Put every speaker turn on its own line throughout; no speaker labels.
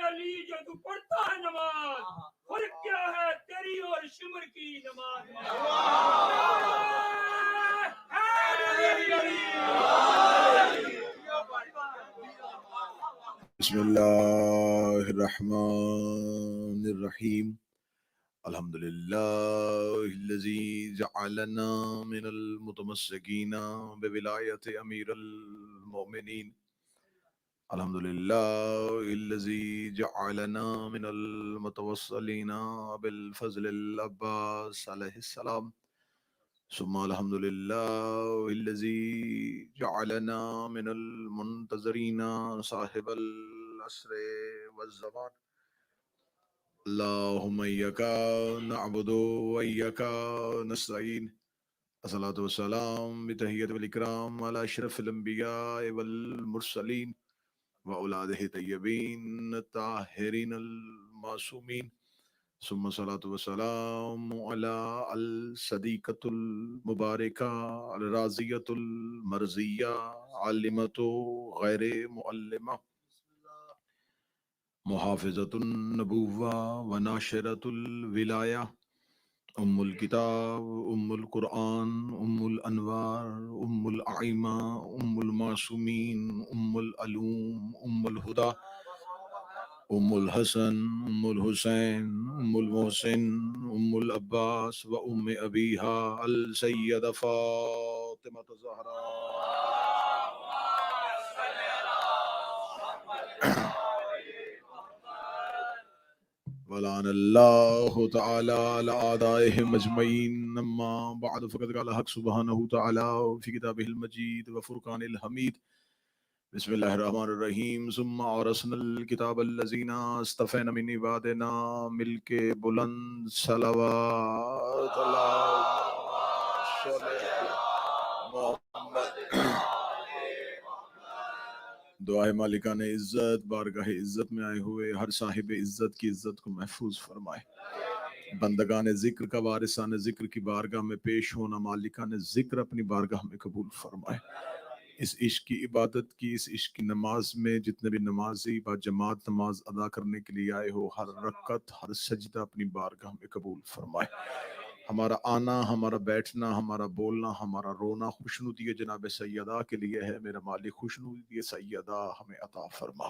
علی جو تو پڑھتا ہے نماز، فرق کیا ہے تیری اور شمر کی نماز میں؟
بسم اللہ الرحمن الرحیم الحمدللہ الذی جعلنا من المتمسکین بولایت امیر المؤمنین الحمدللہ الذی جعلنا من المتوسلین بالفضل العباس علیہ السلام ثم الحمدللہ الذی جعلنا من المنتظرین صاحب العصر والزمان اللہم ایکا نعبد و ایکا نستعین الصلاة والسلام بتحیت والاکرام علی اشرف الانبیاء والمرسلین واولادہ طیبین الطاہرین المعصومین ثم الصلاة والسلام علی الصدیقۃ المبارکہ الراضیۃ المرضیہ عالمۃ غیر معلمہ محافظۃ النبوہ وناشرۃ الولایہ ام الکتاب ام القرآن ام الانوار ام الائمہ ام المعصومین ام العلوم ام الہدی ام الحسن ام الحسین ام المحسن ام العباس و ام ابیہا السیدہ فاطمہ الزہرا ولعن اللہ تعالی علی اعدائهم اجمعین اما بعد فقد قال حق سبحانہ تعالی فی کتابہ المجید و فرقان الحمید بسم اللہ الرحمن الرحیم ثم اورثنا الکتاب الذین اصطفینا من عبادنا ملک بلند صلوات اللہم صلی علی محمد دعائے مالکان عزت بارگاہ عزت میں آئے ہوئے ہر صاحب عزت کی عزت کو محفوظ فرمائے، بندگان ذکر کا وارثان ذکر کی بارگاہ میں پیش ہونا مالکان ذکر اپنی بارگاہ میں قبول فرمائے۔ اس عشق کی عبادت کی، اس عشق کی نماز میں جتنے بھی نمازی با جماعت نماز ادا کرنے کے لیے آئے ہو، ہر رکعت ہر سجدہ اپنی بارگاہ میں قبول فرمائے۔ ہمارا آنا، ہمارا بیٹھنا، ہمارا بولنا، ہمارا رونا خوشنودی جناب سیدہ کے لیے ہے۔ میرا مالک خوشنودی سیدہ ہمیں عطا فرما۔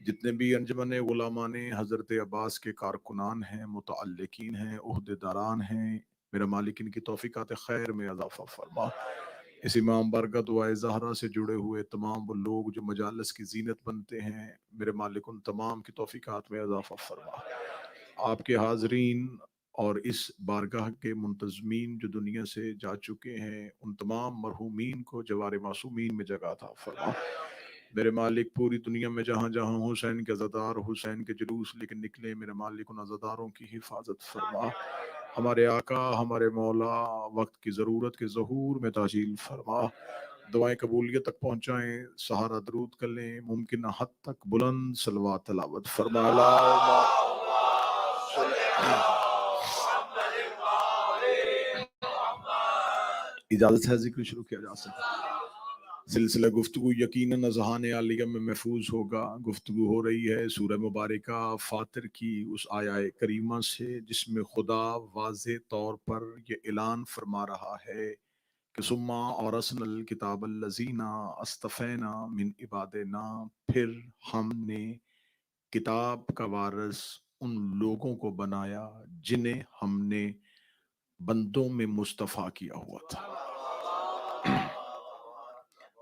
جتنے بھی انجمن غلامان حضرت عباس کے کارکنان ہیں، متعلقین ہیں، عہدیداران ہیں، میرا مالک ان کی توفیقات خیر میں اضافہ فرما۔ اس امام برکت و زہرا سے جڑے ہوئے تمام وہ لوگ جو مجالس کی زینت بنتے ہیں، میرے مالک ان تمام کی توفیقات میں اضافہ فرما۔ آپ کے حاضرین اور اس بارگاہ کے منتظمین جو دنیا سے جا چکے ہیں، ان تمام مرحومین کو جوار معصومین میں جگہ عطا فرما۔ میرے مالک پوری دنیا میں جہاں جہاں حسین کے عزادار، حسین کے جلوس لے کے نکلے، میرے مالک ان عزاداروں کی حفاظت فرما۔ ہمارے آقا، ہمارے مولا، وقت کی ضرورت کے ظہور میں تعجیل فرما۔ دعائیں قبولیت تک پہنچائیں، سہارا درود کر لیں، ممکنہ حد تک بلند صلوات تلاوت فرما۔ اجازت ہے ذکر شروع کیا جا سکتا ہے۔ سلسلہ گفتگو یقیناً اذہان عالیہ میں محفوظ ہوگا۔ گفتگو ہو رہی ہے سورہ مبارکہ فاطر کی اس آیہ کریمہ سے، جس میں خدا واضح طور پر یہ اعلان فرما رہا ہے کہ ثم اورثنا الکتاب الذین اصطفینا من عبادنا، پھر ہم نے کتاب کا وارث ان لوگوں کو بنایا جنہیں ہم نے بندوں میں مصطفیٰ کیا ہوا تھا۔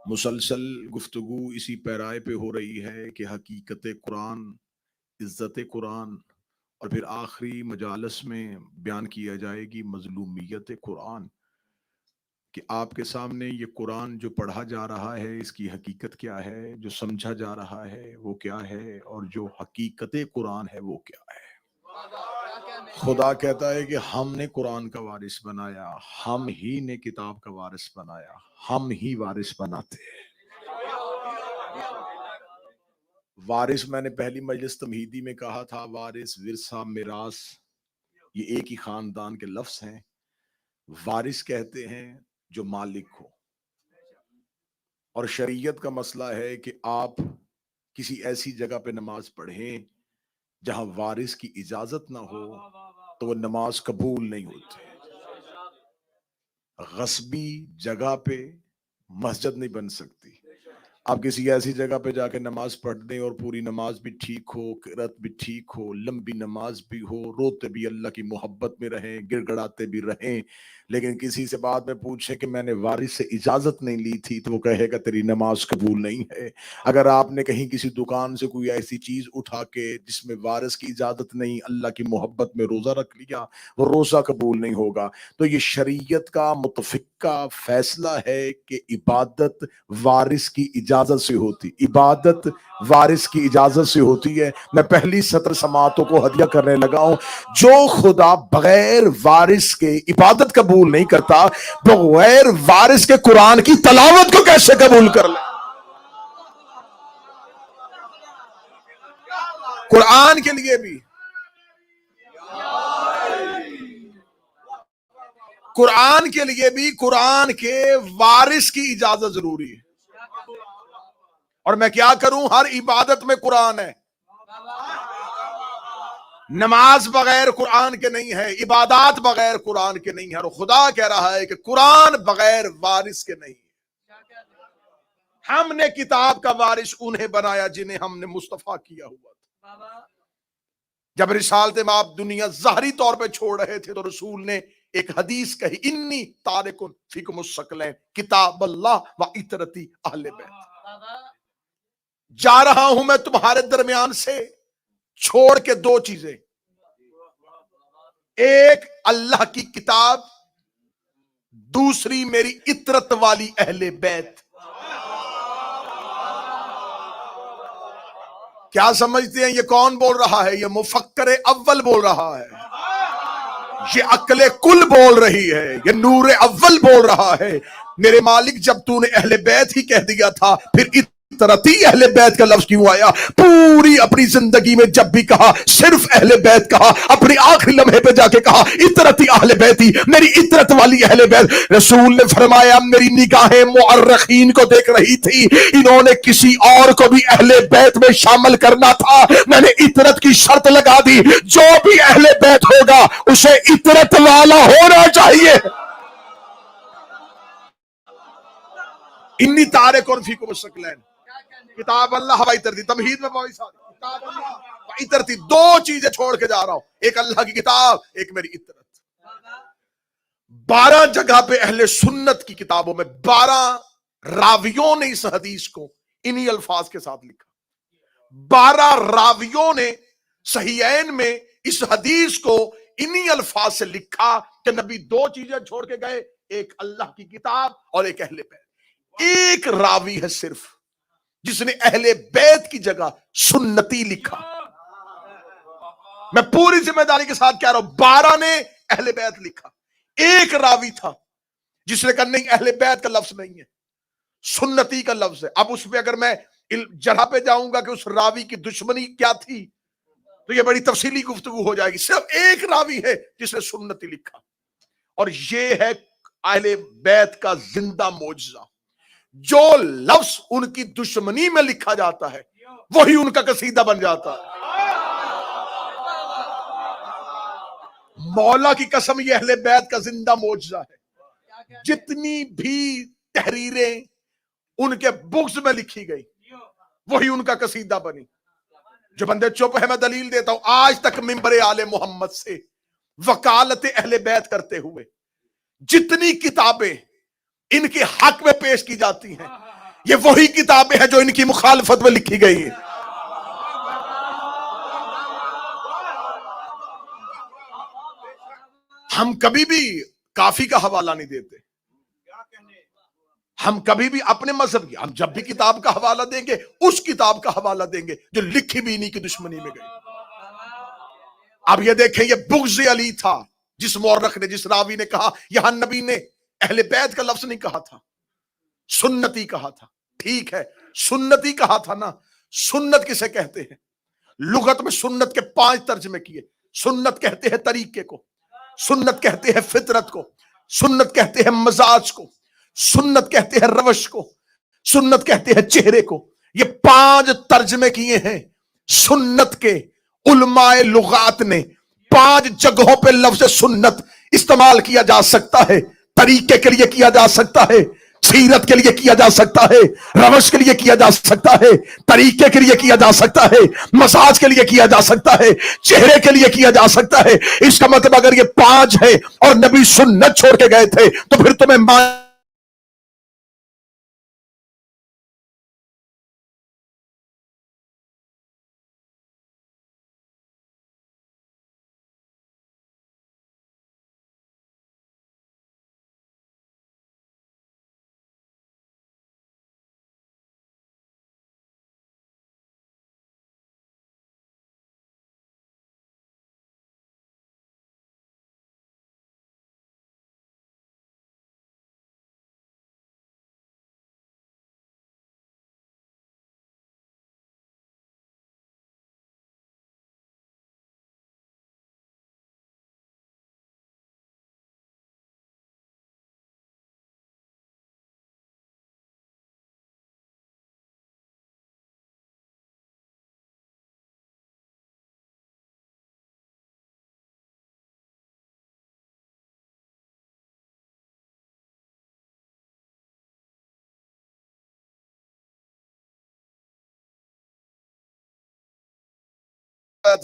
مسلسل گفتگو اسی پیرائے پہ ہو رہی ہے کہ حقیقت قرآن، عزت قرآن، اور پھر آخری مجالس میں بیان کیا جائے گی مظلومیت قرآن، کہ آپ کے سامنے یہ قرآن جو پڑھا جا رہا ہے اس کی حقیقت کیا ہے، جو سمجھا جا رہا ہے وہ کیا ہے، اور جو حقیقت قرآن ہے وہ کیا ہے۔ خدا کہتا ہے کہ ہم نے قرآن کا وارث بنایا، ہم ہی نے کتاب کا وارث بنایا، ہم ہی وارث بناتے ہیں۔ وارث میں نے پہلی مجلس تمہیدی میں کہا تھا، وارث، ورثہ، میراث، یہ ایک ہی خاندان کے لفظ ہیں۔ وارث کہتے ہیں جو مالک ہو، اور شریعت کا مسئلہ ہے کہ آپ کسی ایسی جگہ پہ نماز پڑھیں جہاں وارث کی اجازت نہ ہو تو وہ نماز قبول نہیں ہوتی. غصبی جگہ پہ مسجد نہیں بن سکتی. آپ کسی ایسی جگہ پہ جا کے نماز پڑھ دیں اور پوری نماز بھی ٹھیک ہو، قرات بھی ٹھیک ہو، لمبی نماز بھی ہو، روتے بھی اللہ کی محبت میں رہیں، گڑ گڑاتے بھی رہیں، لیکن کسی سے بعد میں پوچھیں کہ میں نے وارث سے اجازت نہیں لی تھی تو وہ کہے گا تیری نماز قبول نہیں ہے. اگر آپ نے کہیں کسی دکان سے کوئی ایسی چیز اٹھا کے جس میں وارث کی اجازت نہیں، اللہ کی محبت میں روزہ رکھ لیا، وہ روزہ قبول نہیں ہوگا. تو یہ شریعت کا متفقہ فیصلہ ہے کہ عبادت وارث کی اجازت سے ہوتی، عبادت وارث کی اجازت سے ہوتی ہے. میں پہلی سطر سماعتوں کو ہدیہ کرنے لگا ہوں. جو خدا بغیر وارث کے عبادت قبول نہیں کرتا، بغیر وارث کے قرآن کی تلاوت کو کیسے قبول کر لے؟ قرآن کے لیے بھی قرآن کے وارث کی اجازت ضروری ہے. اور میں کیا کروں؟ ہر عبادت میں قرآن ہے. نماز بغیر قرآن کے نہیں ہے، عبادات بغیر قرآن کے نہیں ہے، اور خدا کہہ رہا ہے کہ قرآن بغیر وارث کے نہیں. ہم نے کتاب کا وارث انہیں بنایا جنہیں ہم نے مصطفیٰ کیا ہوا تھا. جب رسالت مآب دنیا ظاہری طور پہ چھوڑ رہے تھے تو رسول نے ایک حدیث کہی، انی تارک فیکم الثقلین کتاب اللہ و عطرتی اہل بیت. جا رہا ہوں میں تمہارے درمیان سے چھوڑ کے دو چیزیں، ایک اللہ کی کتاب، دوسری میری عطرت والی اہل بیت. کیا سمجھتے ہیں یہ کون بول رہا ہے؟ یہ مفکر اول بول رہا ہے، یہ عقل کل بول رہی ہے، یہ نور اول بول رہا ہے. میرے مالک جب تو نے اہل بیت ہی کہہ دیا تھا، پھر عطرتی اہل بیت کا لفظ کیوں آیا؟ پوری اپنی زندگی میں جب بھی کہا صرف اہل بیت کہا، اپنی آخری لمحے پہ جا کے کہا عطرتی اہل بیت ہی، میری عطرت والی اہل بیت. رسول نے فرمایا میری نگاہیں مؤرخین کو دیکھ رہی تھی، انہوں نے کسی اور کو بھی اہل بیت میں شامل کرنا تھا، میں نے عطرت کی شرط لگا دی، جو بھی اہل بیت ہوگا اسے عطرت والا ہونا چاہیے. انی تارک اور فیکم الثقلین کتاب اللہ و عطرتی. تمہید میں کتاب اللہ و عطرتی، دو چیزیں چھوڑ کے جا رہا ہوں، ایک اللہ کی کتاب، ایک میری عطرت. 12 جگہ پہ اہل سنت کی کتابوں میں 12 راویوں نے اس حدیث کو انہی الفاظ کے ساتھ لکھا. 12 راویوں نے صحیحین میں اس حدیث کو انہی الفاظ سے لکھا کہ نبی دو چیزیں چھوڑ کے گئے، ایک اللہ کی کتاب اور ایک اہل بیت. ایک راوی ہے صرف جس نے اہل بیت کی جگہ سنتی لکھا. میں پوری ذمہ داری کے ساتھ کہہ رہا ہوں 12 نے اہل بیت لکھا، ایک راوی تھا جس نے کہا نہیں اہل بیت کا لفظ نہیں ہے، سنتی کا لفظ ہے. اب اس پہ اگر میں جگہ پہ جاؤں گا کہ اس راوی کی دشمنی کیا تھی تو یہ بڑی تفصیلی گفتگو ہو جائے گی. صرف ایک راوی ہے جس نے سنتی لکھا، اور یہ ہے اہل بیت کا زندہ معجزہ. جو لفظ ان کی دشمنی میں لکھا جاتا ہے وہی ان کا قصیدہ بن جاتا ہے. مولا کی قسم یہ اہل بیت کا زندہ معجزہ ہے. جتنی بھی تحریریں ان کے بغض میں لکھی گئی وہی ان کا قصیدہ بنی. جو بندے چپ ہے میں دلیل دیتا ہوں، آج تک منبر آل محمد سے وکالت اہل بیت کرتے ہوئے جتنی کتابیں ان کے حق میں پیش کی جاتی ہیں یہ وہی کتابیں ہیں جو ان کی مخالفت میں لکھی گئی ہیں. ہم کبھی بھی کافی کا حوالہ نہیں دیتے، ہم کبھی بھی اپنے مذہب کی، ہم جب بھی کتاب کا حوالہ دیں گے اس کتاب کا حوالہ دیں گے جو لکھی بھی انہی کی دشمنی میں گئی. اب یہ دیکھیں یہ بغض علی تھا جس مورخ نے، جس راوی نے کہا یہاں نبی نے اہل بیت کا لفظ نہیں کہا تھا، سنتی کہا تھا. ٹھیک ہے سنتی کہا تھا نا، سنت کسے کہتے ہیں؟ لغت میں سنت کے 5 ترجمے کیے. سنت کہتے ہیں طریقے کو، سنت کہتے ہیں فطرت کو، سنت کہتے ہیں مزاج کو، سنت کہتے ہیں روش کو، سنت کہتے ہیں چہرے کو. یہ 5 ترجمے کیے ہیں سنت کے علماء لغات نے. 5 جگہوں پہ لفظ سنت استعمال کیا جا سکتا ہے. طریقے کے لیے کیا جا سکتا ہے, سیرت کے لیے کیا جا سکتا ہے, روش کے لیے کیا جا سکتا ہے, طریقے کے لیے کیا جا سکتا ہے, مزاج کے لیے کیا جا سکتا ہے, چہرے کے لیے کیا جا سکتا ہے. اس کا مطلب اگر یہ 5 ہے اور نبی سنت چھوڑ کے گئے تھے تو پھر تمہیں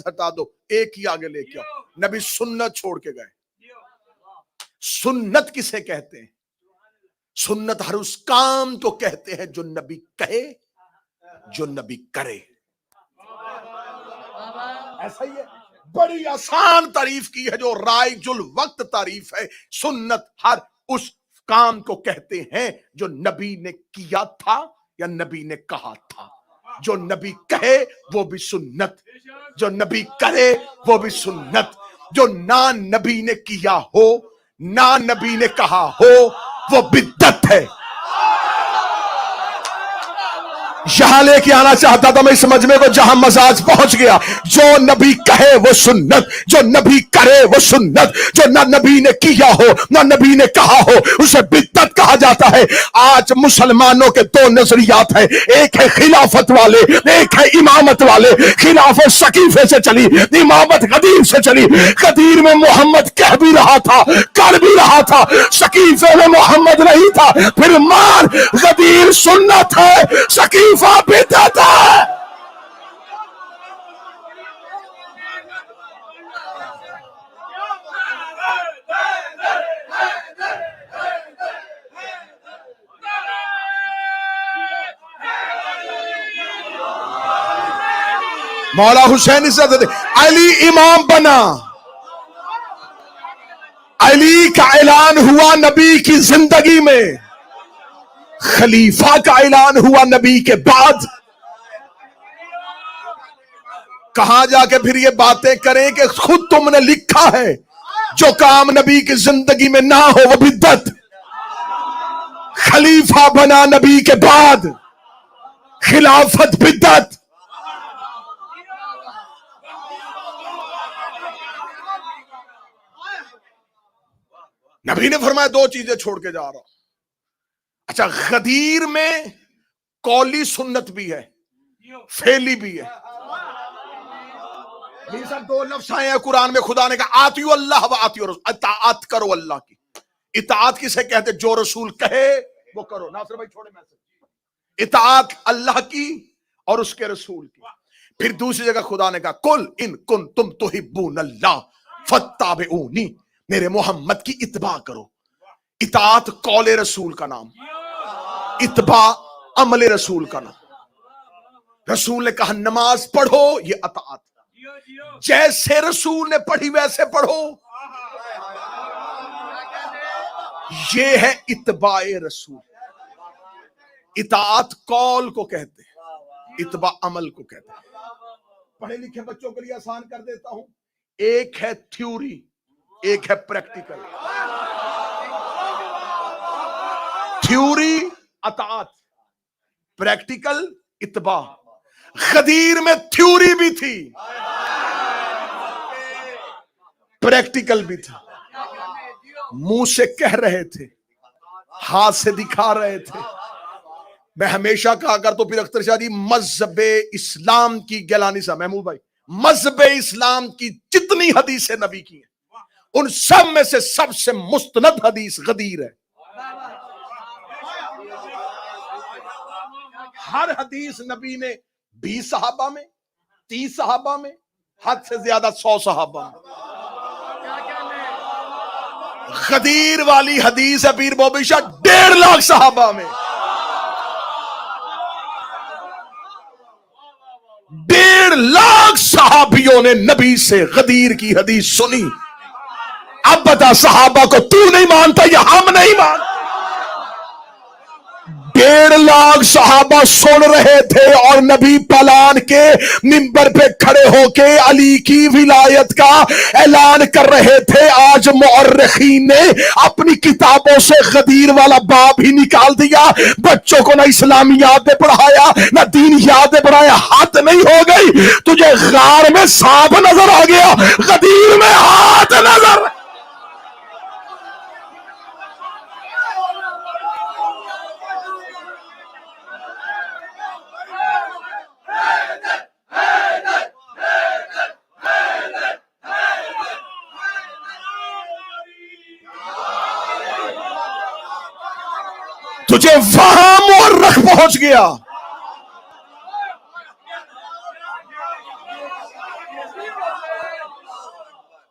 ہٹا دو, ایک ہی آگے لے کے آؤ. نبی سنت چھوڑ کے گئے. سنت کسے کہتے ہیں؟ سنت ہر اس کام کو کہتے ہیں جو نبی کہے, جو نبی کرے. ایسا ہی ہے. بڑی آسان تعریف کی ہے جو رائج الوقت تعریف ہے. سنت ہر اس کام کو کہتے ہیں جو نبی نے کیا تھا یا نبی نے کہا تھا. جو نبی کہے وہ بھی سنت, جو نبی کرے وہ بھی سنت. جو نہ نبی نے کیا ہو نہ نبی نے کہا ہو وہ بدعت ہے. یہاں لے کے آنا چاہتا تھا میں اس مجمع کو جہاں مزاج پہنچ گیا. جو نبی کہے وہ سنت, جو نبی کرے وہ سنت, جو نہ نبی نے کیا ہو نہ نبی نے کہا ہو اسے بدعت کہا جاتا ہے. آج مسلمانوں کے 2 نظریات ہیں, ایک ہے خلافت والے, ایک ہے امامت والے. خلافت سقیفے سے چلی, امامت غدیر سے چلی. غدیر میں محمد کہہ بھی رہا تھا کر بھی رہا تھا, سقیفے میں محمد نہیں تھا. پھر مان غدیر سنت ہے, سقیفہ بدعت ہے. مولا حسین عزت علی امام بنا, علی کا اعلان ہوا نبی کی زندگی میں, خلیفہ کا اعلان ہوا نبی کے بعد. کہاں جا کے پھر یہ باتیں کریں کہ خود تم نے لکھا ہے جو کام نبی کی زندگی میں نہ ہو وہ بدعت. خلیفہ بنا نبی کے بعد, خلافت بدعت. نبی نے فرمایا 2 چیزیں چھوڑ کے جا رہا ہوں. اچھا, غدیر میں قولی سنت بھی ہے, فعلی بھی ہے. 2 لفظ آئے ہیں قرآن میں, خدا نے کہا آتیو اللہ و آتیو رسول, اطاعت کرو اللہ کی. اطاعت کسے کہتے؟ جو رسول کہے وہ کرو. ناصر بھائی چھوڑے میسج. اطاعت اللہ کی اور اس کے رسول کی. پھر دوسری جگہ خدا نے کہا قل ان کنتم تحبون اللہ فاتبعونی, میرے محمد کی اتباع کرو. اطاعت قول رسول کا نام, اتباع عمل رسول کا نام. رسول نے کہا نماز پڑھو, یہ اطاعت. جیسے رسول نے پڑھی ویسے پڑھو, یہ ہے اتباع رسول. اطاعت قول کو کہتے ہیں, اتباع عمل کو کہتے ہیں. پڑھے لکھے بچوں کے لیے آسان کر دیتا ہوں, ایک ہے تھیوری, ایک ہے پریکٹیکل. تھیوری اطاعت, پریکٹیکل اتباع. غدیر میں تھیوری بھی تھی, پریکٹیکل بھی تھا. منہ سے کہہ رہے تھے, ہاتھ سے دکھا رہے تھے, میں ہمیشہ کہا کر تو پھر اختر شاہ جی مذہب اسلام کی گیلانی صاحب محمود بھائی، مذہب اسلام کی جتنی حدیث نبی کی ہیں ان سب میں سے سب سے مستند حدیث غدیر ہے. ہر حدیث نبی نے 20 صحابہ میں، 30 صحابہ میں، حد سے زیادہ 100 صحابہ میں. غدیر والی حدیث ہے پیر بوبی شاہ 1.5 لاکھ صحابہ میں. 1.5 لاکھ صحابیوں نے نبی سے غدیر کی حدیث سنی. اب بتا صحابہ کو تو نہیں مانتا یا ہم نہیں مانتے؟ 1.5 لاکھ صحابہ سن رہے تھے اور نبی پلان کے منبر پہ کھڑے ہو کے علی کی ولایت کا اعلان کر رہے تھے. آج مورخین نے اپنی کتابوں سے غدیر والا باب ہی نکال دیا. بچوں کو نہ اسلامی یادیں پڑھایا نہ دین یادیں پڑھایا. ہاتھ نہیں ہو گئی تجھے غار میں سانپ نظر آ گیا، غدیر میں ہاتھ نظر. تجھے وہاں مورخ پہنچ گیا.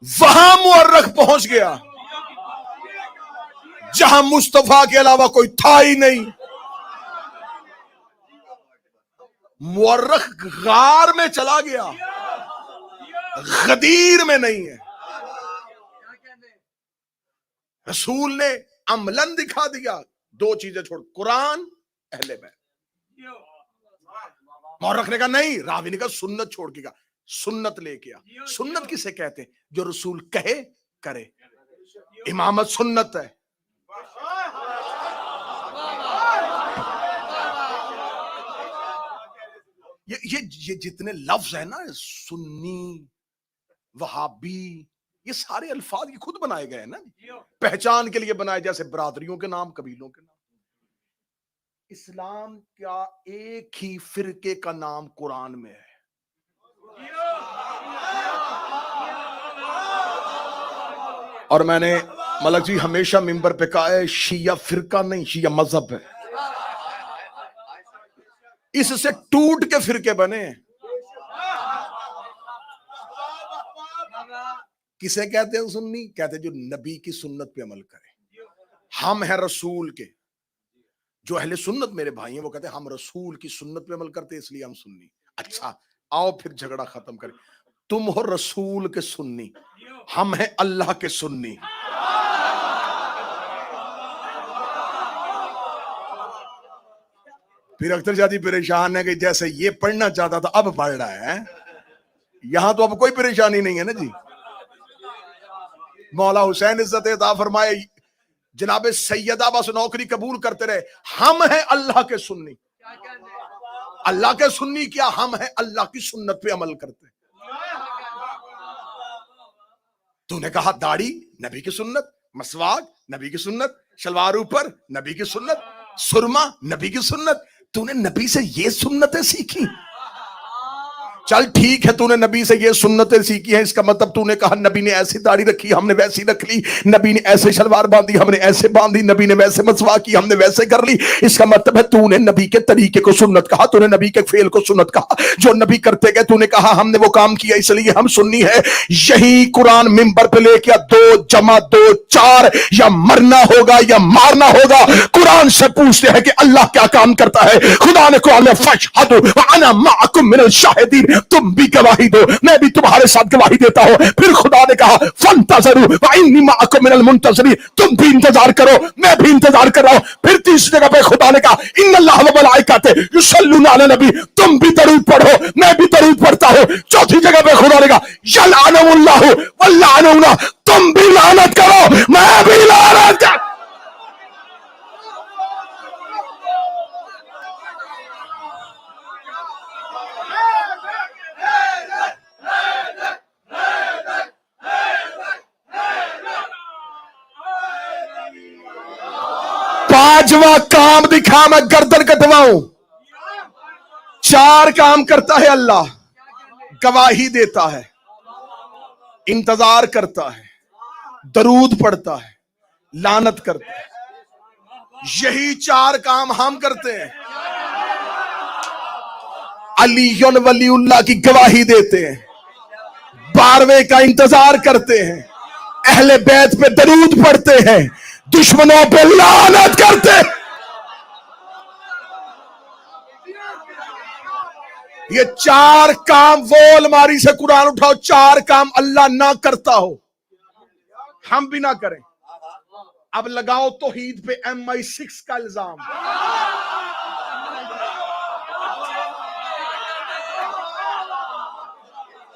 وہاں مورخ پہنچ گیا جہاں مصطفیٰ کے علاوہ کوئی تھا ہی نہیں. مورخ غار میں چلا گیا، غدیر میں نہیں ہے. رسول نے عملاً دکھا دیا. 2 چیزیں چھوڑ، قرآن، اہل بیت. مورخ نے کہا نہیں، راوی نے کہا سنت چھوڑ کے گا. سنت لے کے آ. سنت کسے کہتے ہیں؟ جو رسول کہے کرے. امامت سنت ہے. یہ جتنے لفظ ہیں نا، سنی، وہابی، یہ سارے الفاظ یہ خود بنائے گئے ہیں نا، پہچان کے لیے بنائے، جیسے برادریوں کے نام، قبیلوں کے نام. اسلام کا ایک ہی فرقے کا نام قرآن میں ہے. اور میں نے ملک جی ہمیشہ منبر پہ کہا ہے شیعہ فرقہ نہیں، شیعہ مذہب ہے. اس سے ٹوٹ کے فرقے بنے ہیں. کسے کہتے ہیں سنی؟ کہتے ہیں جو نبی کی سنت پہ عمل کرے. ہم ہیں رسول کے. جو اہل سنت میرے بھائی ہیں وہ کہتے ہیں ہم رسول کی سنت پہ عمل کرتے اس لیے ہم سنی. اچھا آؤ پھر جھگڑا ختم کریں. تم ہو رسول کے سنی، ہم ہیں اللہ کے سنی. پھر اختر شاہ جی پریشان ہے کہ جیسے یہ پڑھنا چاہتا تھا اب پڑھ رہا ہے. یہاں تو اب کوئی پریشانی نہیں ہے نا جی. مولا حسین عزت عطا فرمائے، جناب سیدہ بس نوکری قبول کرتے رہے. ہم ہیں اللہ کے سنی. اللہ کے سنی کیا، ہم ہیں اللہ کی سنت پہ عمل کرتے. تو نے کہا داڑھی نبی کی سنت، مسواک نبی کی سنت، شلوار اوپر نبی کی سنت، سرما نبی کی سنت. تو نے نبی سے یہ سنتیں سیکھی. چل ٹھیک ہے تو نے نبی سے یہ سنتیں سیکھی ہیں، اس کا مطلب تو نے کہا نبی نے ایسی داڑھی رکھی ہم نے ویسی رکھ لی، نبی نے ایسے شلوار باندھی ہم نے ایسے باندھی، نبی نے ویسے مسواک کی ہم نے ویسے کر لی. اس کا مطلب ہے تو نے نبی کے طریقے کو سنت کہا، تو نے نبی کے فعل کو سنت کہا. جو نبی کرتے گئے تو نے کہا ہم نے وہ کام کیا اس لیے ہم سنی ہے. یہی قرآن منبر پہ لے کے 2 جمع 2 4 یا مرنا ہوگا یا مارنا ہوگا. قرآن سے پوچھتے ہیں کہ اللہ کیا کام کرتا ہے. خدا نے قرآن میں فشہدوا وانا معکم من الشاہدین، تم بھی گواہی دو میں بھی تمہارے ساتھ گواہی دیتا ہوں. پھر خدا نے کہا فانتظروا وانی معکم من المنتظرین، تم بھی انتظار کرو میں بھی انتظار کر رہا ہوں. پھر تیسری جگہ پہ خدا نے کہا ان اللہ و ملائکتہ یصلون علی النبی، تم بھی درود پڑھو میں بھی درود پڑھتا ہوں. چوتھی جگہ پہ خدا نے کہا یلعنہ اللہ واللعنون، تم بھی لعنت کرو میں بھی لعنت کروں. پانچواں کام دکھا میں گردن کٹواؤں. 4 کام کرتا ہے اللہ. گواہی دیتا ہے, انتظار کرتا ہے, درود پڑھتا ہے, لعنت کرتا ہے. یہی 4 کام ہم کرتے ہیں. علی ولی اللہ کی گواہی دیتے ہیں, 12ویں کا انتظار کرتے ہیں, اہل بیت پہ درود پڑھتے ہیں, دشمنوں پہ لعنت کرتے ہیں. یہ 4 کام, وہ الماری سے قرآن اٹھاؤ, 4 کام اللہ نہ کرتا ہو, ہم بھی نہ کریں. اب لگاؤ توحید پہ MI6 کا الزام.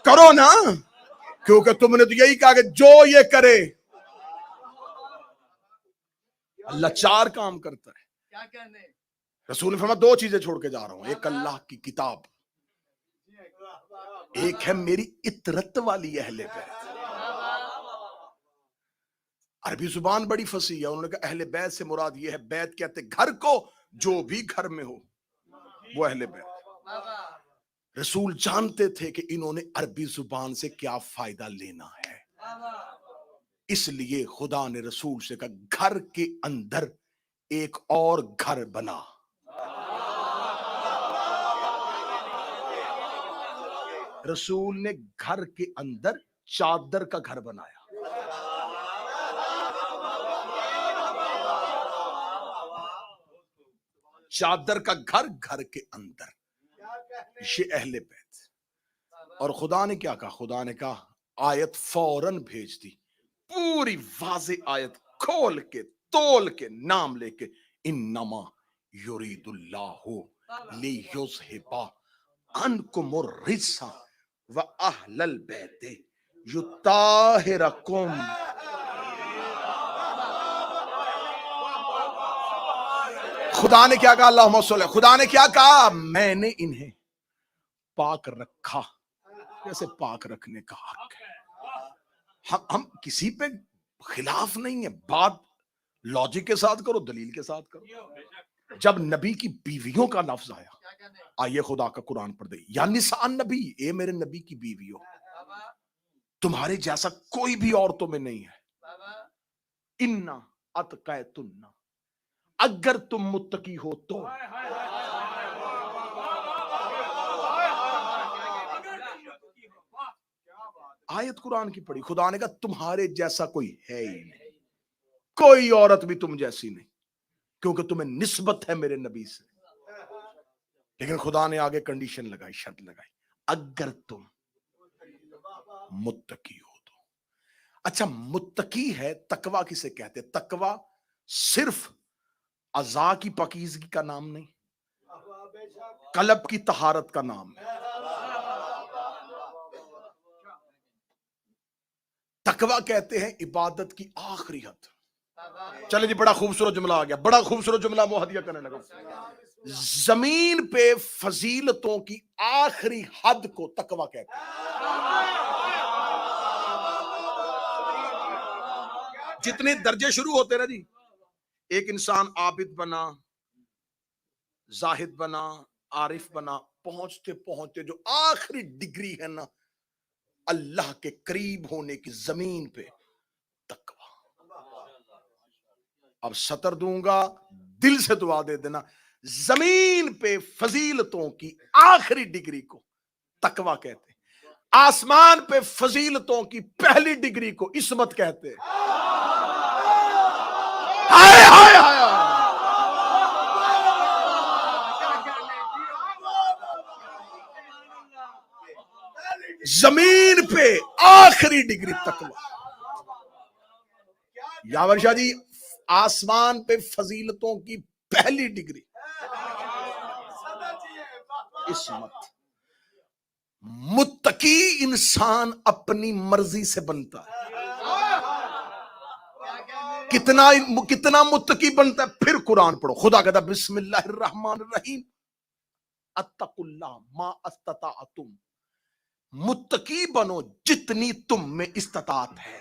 کرو نا, کیونکہ تم نے تو یہی کہا کہ جو یہ کرے. اللہ 4 کام کرتا ہے. رسول نے فرمایا 2 چیزیں چھوڑ کے جا رہا ہوں, ایک اللہ کی کتاب, ایک ہے میری اطرت والی اہل بیت. عربی زبان بڑی فصیح ہے, انہوں نے کہا اہل بیت سے مراد یہ ہے, بیت کہتے گھر کو, جو بھی گھر میں ہو وہ اہل بیت. رسول جانتے تھے کہ انہوں نے عربی زبان سے کیا فائدہ لینا ہے, اس لیے خدا نے رسول سے کہا گھر کے اندر ایک اور گھر بنا. رسول نے گھر کے اندر چادر کا گھر بنایا. چادر کا گھر گھر کے اندر, یہ اہل بیت. اور خدا نے کیا کہا, خدا نے کہا آیت فوراً بھیج دی, پوری واضح آیت کھول کے تول کے نام لے کے, انما یرید اللہ لیذھب عنکم الرجس واہل البیت یطہرکم. خدا نے کیا کہا, اللہم صلی, خدا نے کیا کہا, میں نے انہیں پاک رکھا. جیسے پاک رکھنے کا حق ہے. ہم کسی پہ خلاف نہیں ہے, بات لاجک کے ساتھ کرو, دلیل کے ساتھ کرو. جب نبی کی بیویوں کا لفظ آیا, آئیے خدا کا قرآن پڑھ دے, یا نساء نبی, اے میرے نبی کی بیویوں, تمہارے جیسا کوئی بھی عورتوں میں نہیں ہے. انا اتقیتن, اگر تم متقی ہو تو. آیت قرآن کی پڑھی, خدا نے کہا تمہارے جیسا کوئی ہے ہی نہیں, کوئی عورت بھی تم جیسی نہیں, کیونکہ تمہیں نسبت ہے میرے نبی سے. لیکن خدا نے آگے کنڈیشن لگائی, شرط لگائی, اگر تم متقی ہو تو. اچھا متقی ہے, تقوی کسے کہتے؟ تقوی صرف اعضاء کی پاکیزگی کا نام نہیں, قلب کی طہارت کا نام ہے. تقوی کہتے ہیں عبادت کی آخری حد. چلے جی, بڑا خوبصورت جملہ آ گیا, بڑا خوبصورت جملہ مہدیہ کرنے لگا. زمین پہ فضیلتوں کی آخری حد کو تقوی کہتے ہیں. جتنے درجے شروع ہوتے نا جی, ایک انسان عابد بنا, زاہد بنا, عارف بنا, پہنچتے پہنچتے جو آخری ڈگری ہے نا اللہ کے قریب ہونے کی, زمین پہ تقوی. اب سطر دوں گا, دل سے دعا دے دینا, زمین پہ فضیلتوں کی آخری ڈگری کو تقوی کہتے ہیں. آسمان پہ فضیلتوں کی پہلی ڈگری کو عصمت کہتے ہیں. ہائے ہائے ہائے, زمین پہ آخری ڈگری تقوی. یاور شاہ جی, آسمان پہ فضیلتوں کی پہلی ڈگری عصمت. متقی انسان اپنی مرضی سے بنتا ہے. کتنا متقی بنتا ہے, پھر قرآن پڑھو. خدا کہتا بسم اللہ الرحمن الرحیم, اتقوا اللہ ما استطعتم, متقی بنو جتنی تم میں استطاعت ہے.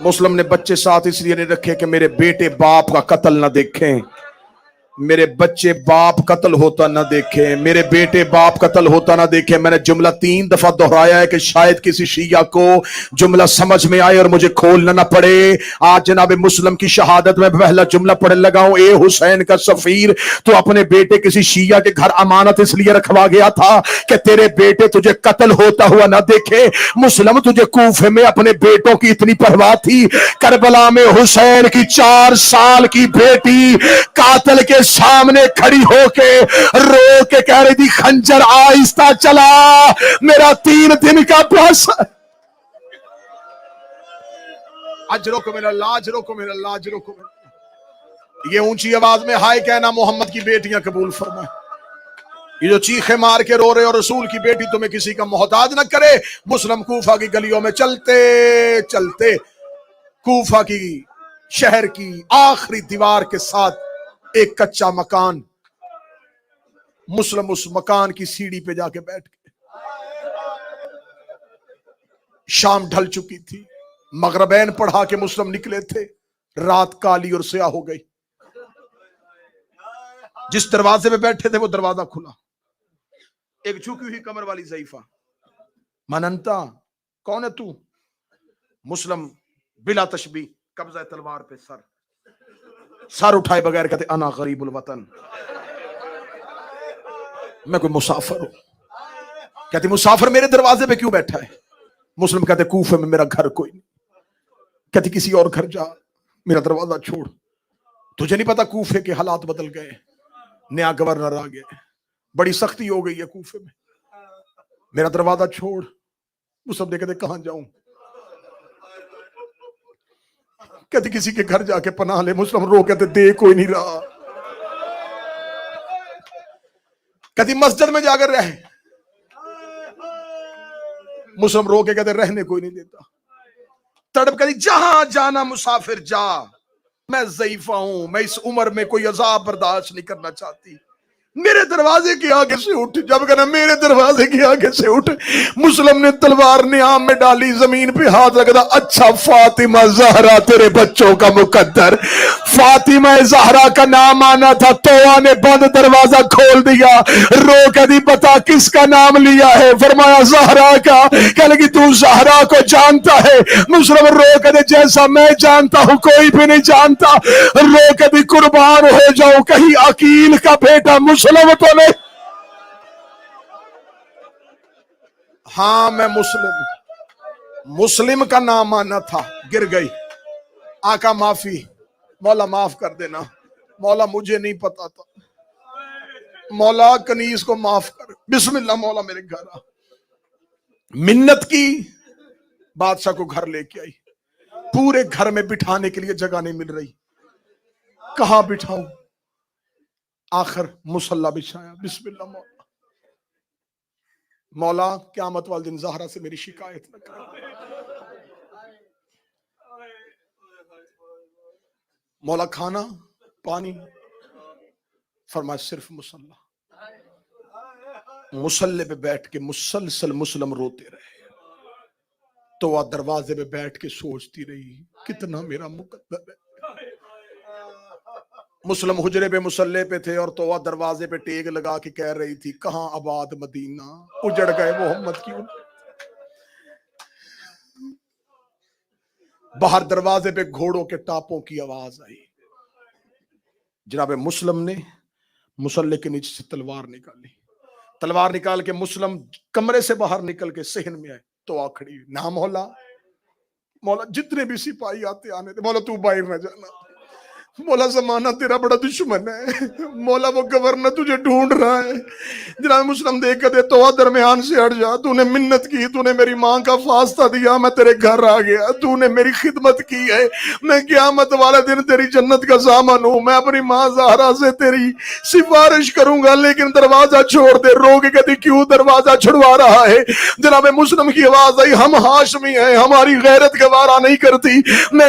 مسلم نے بچے ساتھ اس لیے نہیں رکھے کہ میرے بیٹے باپ کا قتل نہ دیکھیں, میرے بچے باپ قتل ہوتا نہ دیکھیں, میرے بیٹے باپ قتل ہوتا نہ دیکھیں. میں نے جملہ 3 دفعہ دہرایا ہے کہ شاید کسی شیعہ کو جملہ سمجھ میں آئے اور مجھے کھولنا نہ پڑے. آج جناب مسلم کی شہادت میں پہلا جملہ پڑھنے لگا ہوں. اے حسین کا سفیر, تو اپنے بیٹے کسی شیعہ کے گھر امانت اس لیے رکھوا گیا تھا کہ تیرے بیٹے تجھے قتل ہوتا ہوا نہ دیکھے. مسلم تجھے کوفے میں اپنے بیٹوں کی اتنی پرواہ تھی, کربلا میں حسین کی 4 سال کی بیٹی قاتل کے سامنے کھڑی ہو کے رو کے کہہ رہی تھی خنجر آہستہ چلا, میرا 3 دن کا پیاسا. اجرو کو میرا لاج روکو, میرا لاج روکو. یہ اونچی آواز میں ہائے کہنا محمد کی بیٹیاں قبول فرمائے. یہ جو چیخے مار کے رو رہے اور رسول کی بیٹی تمہیں کسی کا محتاج نہ کرے. مسلم کوفہ کی گلیوں میں چلتے چلتے کوفہ کی شہر کی آخری دیوار کے ساتھ ایک کچا مکان, مسلم اس مکان کی سیڑھی پہ جا کے بیٹھ گئے. شام ڈھل چکی تھی, مغربین پڑھا کے مسلم نکلے تھے. رات کالی اور سیاہ ہو گئی. جس دروازے پہ بیٹھے تھے وہ دروازہ کھلا. ایک جھکی ہوئی کمر والی ضعیفہ, مننتا کون ہے تو؟ مسلم بلا تشبیہ قبضہ تلوار پہ سر اٹھائے بغیر کہتے انا غریب الوطن, میں کوئی مسافر ہوں. کہتی مسافر میرے دروازے پہ کیوں بیٹھا ہے؟ مسلم کہتے کوفے میں میرا گھر کوئی نہیں. کہتی کسی اور گھر جا, میرا دروازہ چھوڑ. تجھے نہیں پتا کوفے کے حالات بدل گئے, نیا گورنر آ گیا, بڑی سختی ہو گئی ہے کوفے میں, میرا دروازہ چھوڑ. مسلم کہتے کہاں جاؤں؟ کہتی کسی کے گھر جا کے پناہ لے. مسلم رو کہتے دے کوئی نہیں رہا. کہتی مسجد میں جا کر رہ. مسلم رو کے کہتے رہنے کوئی نہیں دیتا. تڑپ کہتی جہاں جانا مسافر جا, میں ضعیفہ ہوں, میں اس عمر میں کوئی عذاب برداشت نہیں کرنا چاہتی. میرے دروازے کے آگے سے اٹھ. جب کہنا میرے دروازے کے آگے سے اٹھ, مسلم نے تلوار نیام میں ڈالی, زمین پہ ہاتھ رکھا. اچھا فاطمہ زہرا تیرے بچوں کا مقدر. فاطمہ زہرا کا نام آنا تھا, توآ نے بند دروازہ کھول دیا. رو کے دی بتا کس کا نام لیا ہے؟ فرمایا زہرا کا. کہنے لگی تو زہرا کو جانتا ہے؟ مسلم رو کے دی جیسا میں جانتا ہوں کوئی بھی نہیں جانتا. رو کے دی قربان ہو جاؤ, کہیں عقیل کا بیٹا مسلم تو نہیں. ہاں میں مسلم کا نام آنا تھا, گر گئی. آقا معافی, مولا معاف کر دینا. مولا مجھے نہیں پتا تھا, مولا کنیز کو معاف کر. بسم اللہ مولا میرے گھر آ. منت کی, بادشاہ کو گھر لے کے آئی. پورے گھر میں بٹھانے کے لیے جگہ نہیں مل رہی, کہاں بٹھاؤں؟ آخر مصلی بچھایا. بسم اللہ مولا, مولا قیامت والے دن زہرا سے میری شکایت نہ کر. مولا کھانا پانی؟ فرمایا صرف مصلی. مصلی پہ بیٹھ کے مسلسل مسلم روتے رہے. تو وہ دروازے پہ بیٹھ کے سوچتی رہی کتنا میرا مقدر ہے. مسلم حجرے پہ مصلی پہ تھے اور تو دروازے پہ ٹیک لگا کے کہہ رہی تھی کہاں آباد مدینہ, اجڑ گئے محمد کی. باہر دروازے پہ گھوڑوں کے ٹاپوں کی آواز آئی. جناب مسلم نے مصلی کے نیچے سے تلوار نکالی. تلوار نکال کے مسلم کمرے سے باہر نکل کے صحن میں آئے. تو کھڑی, نہ مولا, مولا جتنے بھی سپاہی آتے آنے تھے, مولا تو باہر نہ جانا. مولا زمانہ تیرا بڑا دشمن ہے. مولا وہ گورنر تجھے ڈھونڈ رہا ہے. جناب مسلم دیکھ کے تو درمیان سے ہٹ جا. تو نے منت کی, تو نے میری ماں کا فاستہ دیا, میں تیرے گھر آ گیا. تو نے میری خدمت کی ہے, میں قیامت والے دن تیری جنت کا ضامن ہوں. میں اپنی ماں زہرا سے تیری سفارش کروں گا, لیکن دروازہ چھوڑ دے. رو کے کہتی کیوں دروازہ چھڑوا رہا ہے؟ جناب مسلم کی آواز آئی ہم ہاشمی ہیں, ہماری غیرت گوارا نہیں کرتی. میں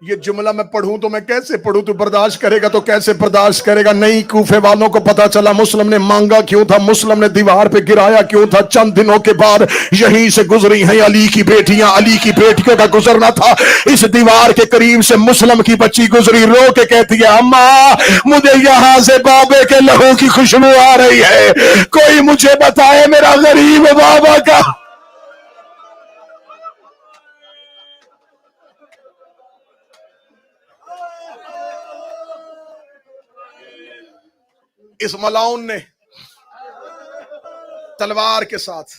یہ جملہ میں پڑھوں تو میں کیسے پڑھوں؟ تو برداشت کرے گا تو کیسے برداشت کرے گا؟ نہیں، کوفے والوں کو پتا چلا مسلم نے مانگا کیوں تھا، مسلم نے دیوار پہ گرایا کیوں تھا۔ چند دنوں کے بعد یہیں سے گزری ہیں علی کی بیٹیاں، علی کی بیٹیوں کا گزرنا تھا۔ اس دیوار کے قریب سے مسلم کی بچی گزری، رو کے کہتی ہے اماں مجھے یہاں سے بابے کے لہو کی خوشبو آ رہی ہے، کوئی مجھے بتائے میرا غریب بابا کا۔ اس ملاؤن نے تلوار کے ساتھ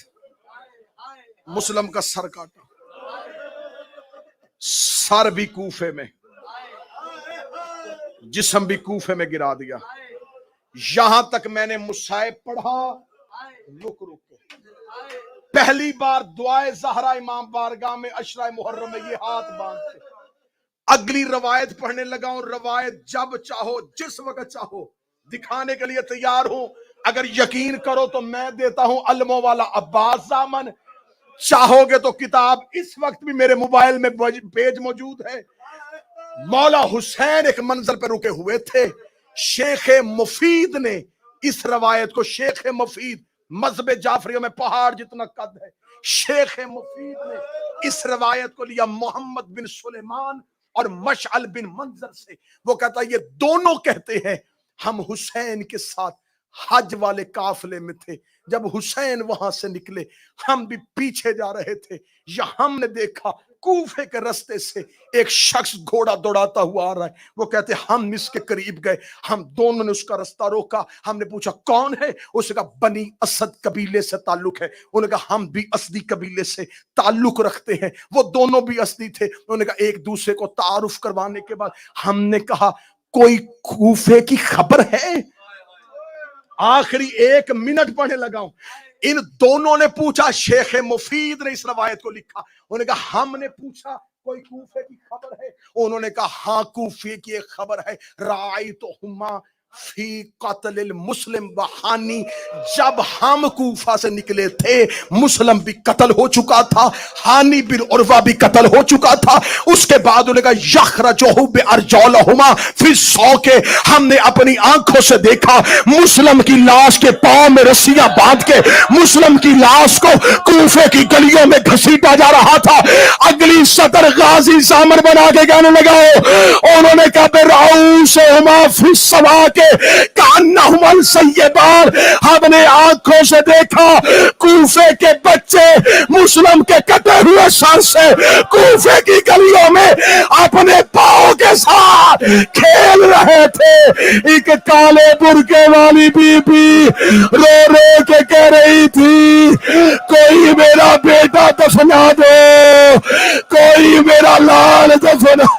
مسلم کا سر کاٹا، سر بھی کوفے میں، جسم بھی کوفے میں گرا دیا۔ یہاں تک میں نے مصائب پڑھا، رک کے پہلی بار دعائے زہرا امام بارگاہ میں عشرہ محرم میں یہ ہاتھ باندھتے، اگلی روایت پڑھنے لگا ہوں۔ روایت جب چاہو جس وقت چاہو دکھانے کے لیے تیار ہوں، اگر یقین کرو تو میں دیتا ہوں علموں والا عباس زامن، چاہو گے تو کتاب اس وقت بھی میرے موبائل میں پیج موجود ہے۔ مولا حسین ایک منظر پہ رکے ہوئے تھے، شیخ مفید نے اس روایت کو، شیخ مفید مذہب جعفریوں میں پہاڑ جتنا قد ہے، شیخ مفید نے اس روایت کو لیا محمد بن سلیمان اور مشعل بن منظر سے۔ وہ کہتا ہے یہ دونوں کہتے ہیں ہم حسین کے ساتھ حج والے قافلے میں تھے، جب حسین وہاں سے نکلے ہم بھی پیچھے جا رہے تھے، یا ہم نے دیکھا کوفے کے رستے سے ایک شخص گھوڑا دوڑاتا ہوا آ رہا ہے۔ وہ کہتے ہم اس کے قریب گئے، ہم دونوں نے اس کا رستہ روکا، ہم نے پوچھا کون ہے؟ اس نے کہا بنی اسد قبیلے سے تعلق ہے۔ انہوں نے کہا ہم بھی اسدی قبیلے سے تعلق رکھتے ہیں۔ وہ دونوں بھی اسدی تھے۔ انہوں نے کہا ایک دوسرے کو تعارف کروانے کے بعد ہم نے کہا کوئی کوفے کی خبر ہے؟ آخری 1 منٹ پڑھنے لگا ہوں۔ ان دونوں نے پوچھا، شیخ مفید نے اس روایت کو لکھا، انہوں نے کہا ہم نے پوچھا کوئی کوفے کی خبر ہے؟ انہوں نے کہا ہاں کوفے کی ایک خبر ہے، رأیتہما فی قتل المسلم بحانی، جب ہم کوفہ سے نکلے تھے مسلم بھی قتل ہو چکا تھا، حانی بن عروہ بھی قتل ہو چکا تھا۔ اس کے بعد انہوں نے کہا یخرجہ بارجلہما فی السوق، ہم نے اپنی آنکھوں سے دیکھا مسلم کی لاش کے پاؤں میں رسیاں باندھ کے مسلم کی لاش کو کوفے کی گلیوں میں گھسیٹا جا رہا تھا۔ اگلی سطر غازی زامر بنا کے کہنے لگا انہوں نے کہا برعوسہما فی السواق کانہما السیبان، ہم نے آنکھوں سے دیکھا کوفے کے بچے مسلم کے کٹے ہوئے سر سے کوفے کی گلیوں میں اپنے پاؤں کے ساتھ کھیل رہے تھے۔ ایک کالے برقع والی بی بی رو رو کے کہہ رہی تھی کوئی میرا بیٹا دفنا دو، کوئی میرا لال دفنا۔